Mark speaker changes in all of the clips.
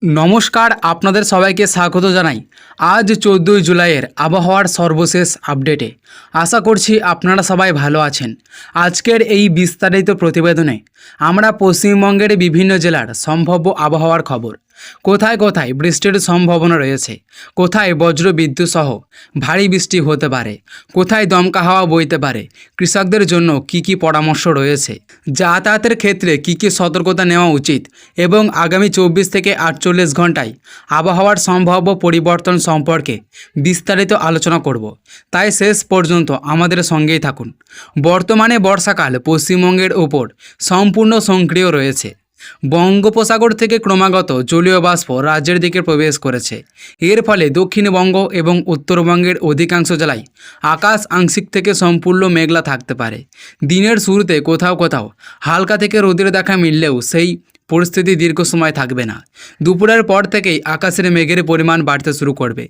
Speaker 1: নমস্কার, আপনাদের সবাইকে স্বাগত জানাই আজ 14ই জুলাইয়ের আবহাওয়ার সর্বশেষ আপডেটে। আশা করছি আপনারা সবাই ভালো আছেন। আজকের এই বিস্তারিত প্রতিবেদনে আমরা পশ্চিমবঙ্গের বিভিন্ন জেলার সম্ভাব্য আবহাওয়ার খবর, কোথায় কোথায় বৃষ্টির সম্ভাবনা রয়েছে, কোথায় বজ্র বিদ্যুৎ সহ ভারী বৃষ্টি হতে পারে, কোথায় দমকা হাওয়া বইতে পারে, কৃষকদের জন্য কি কি পরামর্শ রয়েছে, যাতায়াতের ক্ষেত্রে কি কি সতর্কতা নেওয়া উচিত এবং আগামী 24 থেকে 48 ঘন্টায় আবহাওয়ার সম্ভাব্য পরিবর্তন সম্পর্কে বিস্তারিত আলোচনা করব। তাই শেষ পর্যন্ত আমাদের সঙ্গেই থাকুন। বর্তমানে বর্ষাকাল পশ্চিমবঙ্গের ওপর সম্পূর্ণ সক্রিয় রয়েছে। বঙ্গোপসাগর থেকে ক্রমাগত জলীয় বাষ্প রাজ্যের দিকে প্রবেশ করেছে। এর ফলে দক্ষিণবঙ্গ এবং উত্তরবঙ্গের অধিকাংশ জেলায় আকাশ আংশিক থেকে সম্পূর্ণ মেঘলা থাকতে পারে। দিনের শুরুতে কোথাও কোথাও হালকা থেকে রোদের দেখা মিললেও সেই পরিস্থিতি দীর্ঘ সময় থাকবে না। দুপুরের পর থেকেই আকাশের মেঘের পরিমাণ বাড়তে শুরু করবে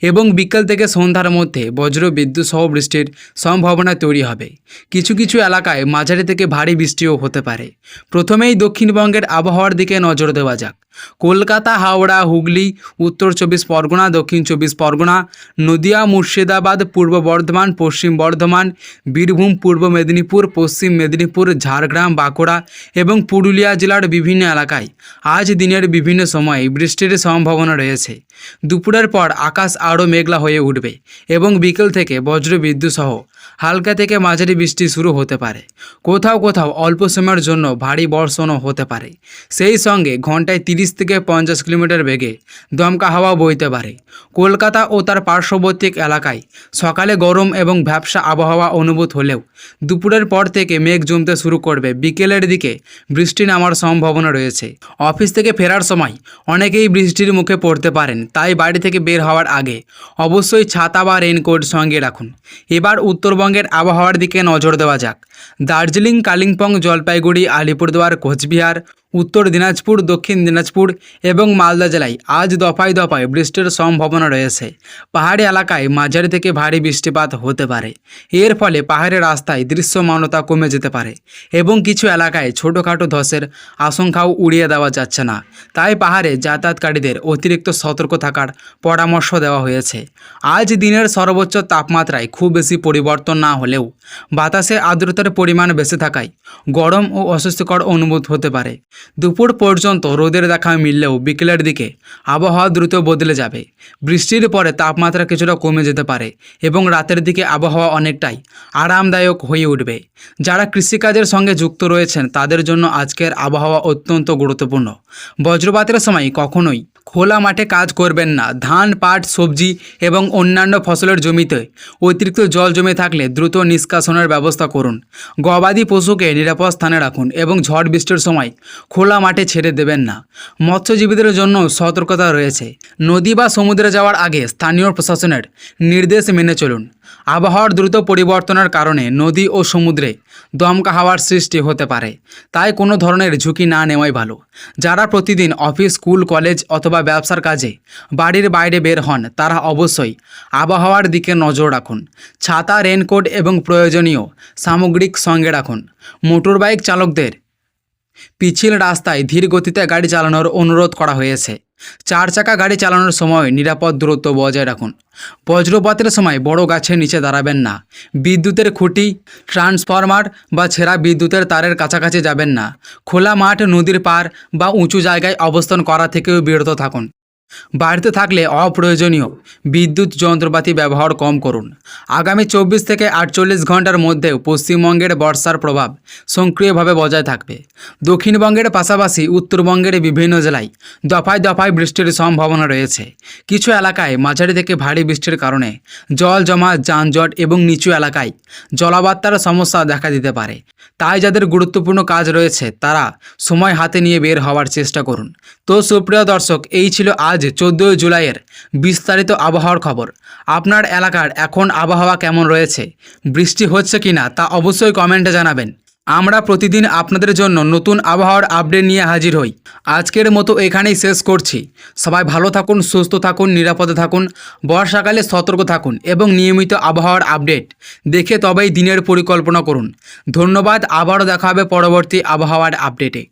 Speaker 1: এবং বিকেল থেকে সন্ধ্যার মধ্যে বজ্র বিদ্যুৎ সহ বৃষ্টির সম্ভাবনা তৈরি হবে। কিছু কিছু এলাকায় মাঝারি থেকে ভারী বৃষ্টিও হতে পারে। প্রথমেই দক্ষিণবঙ্গের আবহাওয়ার দিকে নজর দেওয়া যাক। কলকাতা, হাওড়া, হুগলি, উত্তর 24 পরগনা, দক্ষিণ 24 পরগনা, নদিয়া, মুর্শিদাবাদ, পূর্ব বর্ধমান, পশ্চিম বর্ধমান, বীরভূম, পূর্ব মেদিনীপুর, পশ্চিম মেদিনীপুর, ঝাড়গ্রাম, বাঁকুড়া এবং পুরুলিয়া জেলার বিভিন্ন এলাকায় আজ দিনের বিভিন্ন সময়ে বৃষ্টির সম্ভাবনা রয়েছে। দুপুরের পর আকাশ আরও মেঘলা হয়ে উঠবে এবং বিকেল থেকে বজ্র বিদ্যুৎ সহ হালকা থেকে মাঝারি বৃষ্টি শুরু হতে পারে। কোথাও কোথাও অল্প সময়ের জন্য ভারী বর্ষণও হতে পারে। সেই সঙ্গে ঘন্টায় 30 থেকে 50 কিলোমিটার বেগে দমকা হাওয়া বইতে পারে। কলকাতা ও তার পার্শ্ববর্তী এলাকায় সকালে গরম এবং ভ্যাপসা আবহাওয়া অনুভূত হলেও দুপুরের পর থেকে মেঘ জমতে শুরু করবে। বিকেলের দিকে বৃষ্টি নামার সম্ভাবনা রয়েছে। অফিস থেকে ফেরার সময় অনেকেই বৃষ্টির মুখে পড়তে পারেন, তাই বাড়ি থেকে বের হওয়ার আগে অবশ্যই ছাতা বা রেইনকোট সঙ্গে রাখুন। এবার উত্তরবঙ্গের আবহাওয়ার দিকে নজর দেওয়া যাক। দার্জিলিং, কালিম্পং, জলপাইগুড়ি, আলিপুরদুয়ার, কোচবিহার, উত্তর দিনাজপুর, দক্ষিণ দিনাজপুর এবং মালদা জেলায় আজ দফায় দফায় বৃষ্টির সম্ভাবনা রয়েছে। পাহাড়ি এলাকায় মাঝারি থেকে ভারী বৃষ্টিপাত হতে পারে। এর ফলে পাহাড়ের রাস্তায় দৃশ্যমানতা কমে যেতে পারে এবং কিছু এলাকায় ছোটোখাটো ধসের আশঙ্কাও উড়িয়ে দেওয়া যাচ্ছে না। তাই পাহাড়ে যাতায়াতকারীদের অতিরিক্ত সতর্ক থাকার পরামর্শ দেওয়া হয়েছে। আজ দিনের সর্বোচ্চ তাপমাত্রায় খুব বেশি পরিবর্তন না হলেও বাতাসে আর্দ্রতার পরিমাণ বেশি থাকায় গরম ও অস্বস্তিকর অনুভূত হতে পারে। দুপুর পর্যন্ত রোদের দেখা মিললেও বিকেলের দিকে আবহাওয়া দ্রুত বদলে যাবে। বৃষ্টির পরে তাপমাত্রা কিছুটা কমে যেতে পারে এবং রাতের দিকে আবহাওয়া অনেকটাই আরামদায়ক হয়ে উঠবে। যারা কৃষিকাজের সঙ্গে যুক্ত রয়েছেন তাদের জন্য আজকের আবহাওয়া অত্যন্ত গুরুত্বপূর্ণ। বজ্রপাতের সময় কখনোই খোলা মাঠে কাজ করবেন না। ধান, পাট, সবজি এবং অন্যান্য ফসলের জমিতে অতিরিক্ত জল জমে থাকলে দ্রুত নিষ্কাশনের ব্যবস্থা করুন। গবাদি পশুকে নিরাপদ স্থানে রাখুন এবং ঝড় বৃষ্টির সময় খোলা মাঠে ছেড়ে দেবেন না। মৎস্যজীবীদের জন্য সতর্কতা রয়েছে। নদী বা সমুদ্রে যাওয়ার আগে স্থানীয় প্রশাসনের নির্দেশ মেনে চলুন। আবহাওয়ার দ্রুত পরিবর্তনের কারণে নদী ও সমুদ্রে দমকা হাওয়ার সৃষ্টি হতে পারে, তাই কোনো ধরনের ঝুঁকি না নেওয়াই ভালো। যারা প্রতিদিন অফিস, স্কুল, কলেজ অথবা ব্যবসার কাজে বাড়ির বাইরে বের হন তারা অবশ্যই আবহাওয়ার দিকে নজর রাখুন। ছাতা, রেনকোট এবং প্রয়োজনীয় সামগ্রিক সঙ্গে রাখুন। মোটরবাইক চালকদের পিচ্ছিল রাস্তায় ধীর গতিতে গাড়ি চালানোর অনুরোধ করা হয়েছে। 4 চাকা গাড়ি চালানোর সময় নিরাপদ দূরত্ব বজায় রাখুন। বজ্রপাতের সময় বড় গাছের নিচে দাঁড়াবেন না। বিদ্যুতের খুঁটি, ট্রান্সফরমার বা ছেঁড়া বিদ্যুতের তারের কাছাকাছি যাবেন না। খোলা মাঠ, নদীর পাড় বা উঁচু জায়গায় অবস্থান করা থেকেও বিরত থাকুন। বাড়িতে থাকলে অপ্রয়োজনীয় বিদ্যুৎ যন্ত্রপাতি ব্যবহার কম করুন। আগামী 24 থেকে 48 ঘন্টার মধ্যেও পশ্চিমবঙ্গের বর্ষার প্রভাব সক্রিয়ভাবে বজায় থাকবে। দক্ষিণবঙ্গের পাশাপাশি উত্তরবঙ্গের বিভিন্ন জেলায় দফায় দফায় বৃষ্টির সম্ভাবনা রয়েছে। কিছু এলাকায় মাঝারি থেকে ভারী বৃষ্টির কারণে জল জমা, যানজট এবং নিচু এলাকায় জলাবদ্ধতার সমস্যা দেখা দিতে পারে। তাই যাদের গুরুত্বপূর্ণ কাজ রয়েছে তারা সময় হাতে নিয়ে বের হওয়ার চেষ্টা করুন। তো সুপ্রিয় দর্শক, এই ছিল আজ 14 জুলাইয়ের বিস্তারিত আবহাওয়ার খবর। আপনার এলাকার এখন আবহাওয়া কেমন রয়েছে, বৃষ্টি হচ্ছে কিনা তা অবশ্যই কমেন্টে জানাবেন। আমরা প্রতিদিন আপনাদের জন্য নতুন আবহাওয়ার আপডেট নিয়ে হাজির হই। আজকের মতো এখানেই শেষ করছি। সবাই ভালো থাকুন, সুস্থ থাকুন, নিরাপদে থাকুন, বর্ষাকালে সতর্ক থাকুন এবং নিয়মিত আবহাওয়ার আপডেট দেখে তবেই দিনের পরিকল্পনা করুন। ধন্যবাদ। আবারও দেখা হবে পরবর্তী আবহাওয়ার আপডেটে।